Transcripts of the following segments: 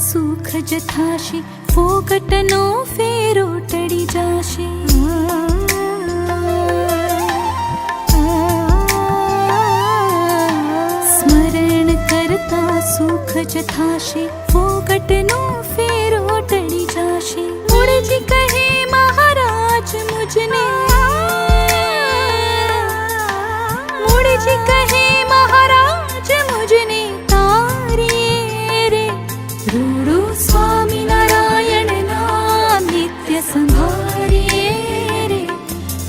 સુખ જથાશે, ફોકટનો ફેરો ટળી જાશે. સ્મરણ કરતા સુખ જથાશે, ફોકટનો ફેરો ટળી જાશે. મૂળજી કહે મહારાજ મુજને, મૂળજી કહે મહારાજ મુજને તારીએ રે. રૂડુ સ્વામિનારાયણ નામ નિત્ય સંભાળીએ રે.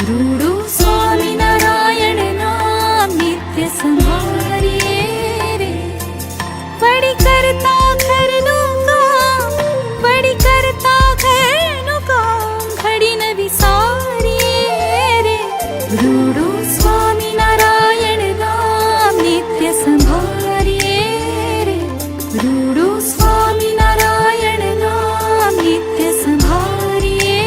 રૂડુ સ્વામિનારાયણ નામ નિત્ય સંભાળીએ રે. વળી કરતા ઘરનું કામ, વળી કરતા ઘરનું કામ, ઘડી ન વિસારીએ રે. રૂડુ સ્વામિનારાયણ નામ નિત્ય સંભાળીએ રે. રૂડુ સ્વામિનારાયણ નામ નિત્ય સંભાળીએ.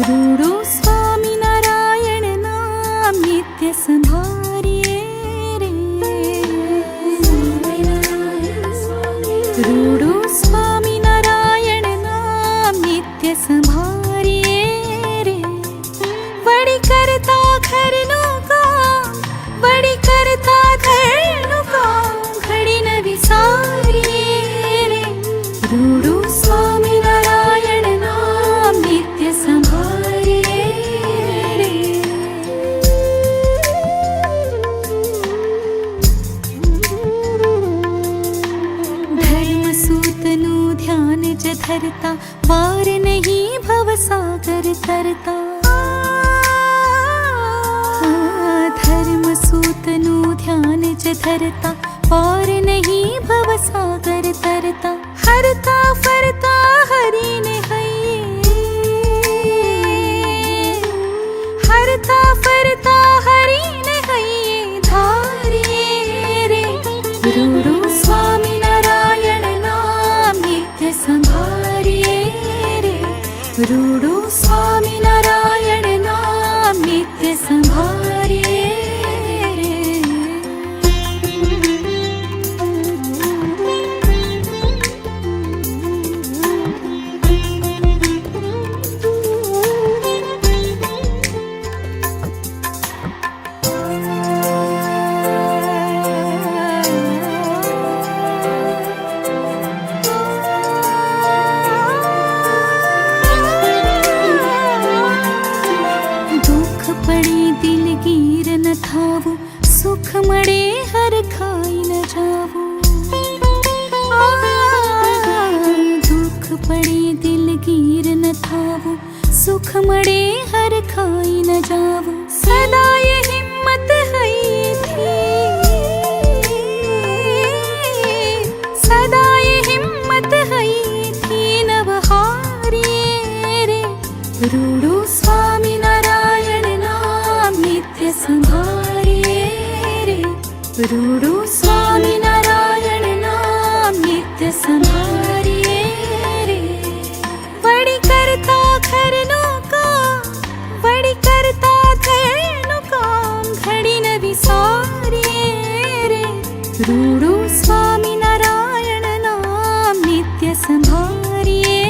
રૂડુ સ્વામિનારાયણ નામ નિત્ય સંભાળીએ રે. રૂડુ સ્વામિનારાયણ નામ નિત્ય સંભાળીએ રે. વળી કરતા ઘરનું કામ, વળી કરતા ઘરનું કામ, ઘડી ન વિસારીએ રે. રૂડુ સ્વામિનારાયણ નામ નિત્ય સંભાળીએ રે. ધર્મસૂતનું ધ્યાન જ ધરતા, વાર નહીં ભવસાગર તરતા. ધર્મસૂતનું ધ્યાન જ ધરતા, વાર નહીં ભવસાગર તરતા. હરતા ફરતા હરીને હૈયે, હરતા ફરતા હરીને હૈયે ધારીએ રે. રૂડુ સ્વામિનારાયણ નામ નિત્ય સંભાળીએ રે. રૂડુ સ્વામિનારાયણ નામ નિત્ય સંભાળીએ રે. પડે દિલગીર ન થાવું, સુખ મળે હર ખાઈ ન જાવું, સદાય હિંમત હૈથી, સદાય હિંમત હૈથી નવહારીએ રે, રૂડું સ્વામિનારાયણ નામ નિત્ય સંભાળીએ રે, રૂડું સ્વામિનારાયણ નામ નિત્ય સંભાળીએ રે. વળી કરતા ઘરનું કામ, વળી કરતા ઘરનું કામ, ઘડી ન વિસારીએ રે, રૂડું સ્વામિનારાયણ નામ નિત્ય સંભાળીએ.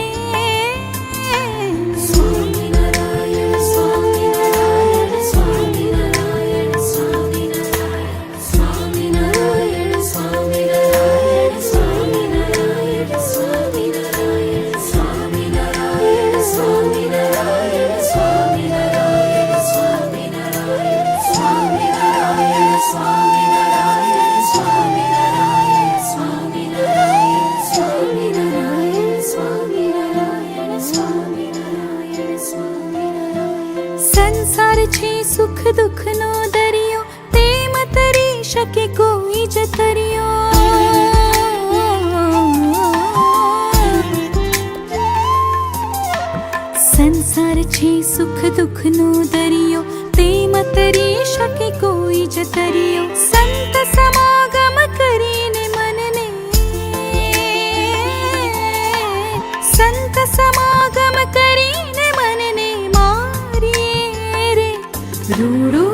સ્વામિનારાયણ સ્વામિનારાયણ સ્વામિનારાયણ સ્વામિનારાયણ સ્વામિનારાયણ સ્વામિનારાયણ સ્વામિનારાયણ સ્વામિનારાયણ સ્વામિનારાયણ સ્વામિનારાયણ સ્વામિનારાયણ સ્વામિનારાયણ સ્વામિનારાયણ સ્વામિનારાયણ સ્વામિનારાયણ સ્વામિનારાયણ સ્વામિનારાયણ સ્વામિનારાયણ સ્વામિનારાયણ. સંસાર છે સુખ દુઃખનો દરિયો, તેમ તરી શકે કોઈ જ તરિયો. સંસાર છે સુખ દુઃખનો દરિયો, તેમ તરી શકે કોઈ જ તરિયો. સંત સમાગમ કરીને મનને, સંત સમાગમ કરીને મનને મારીએ રે, રૂડું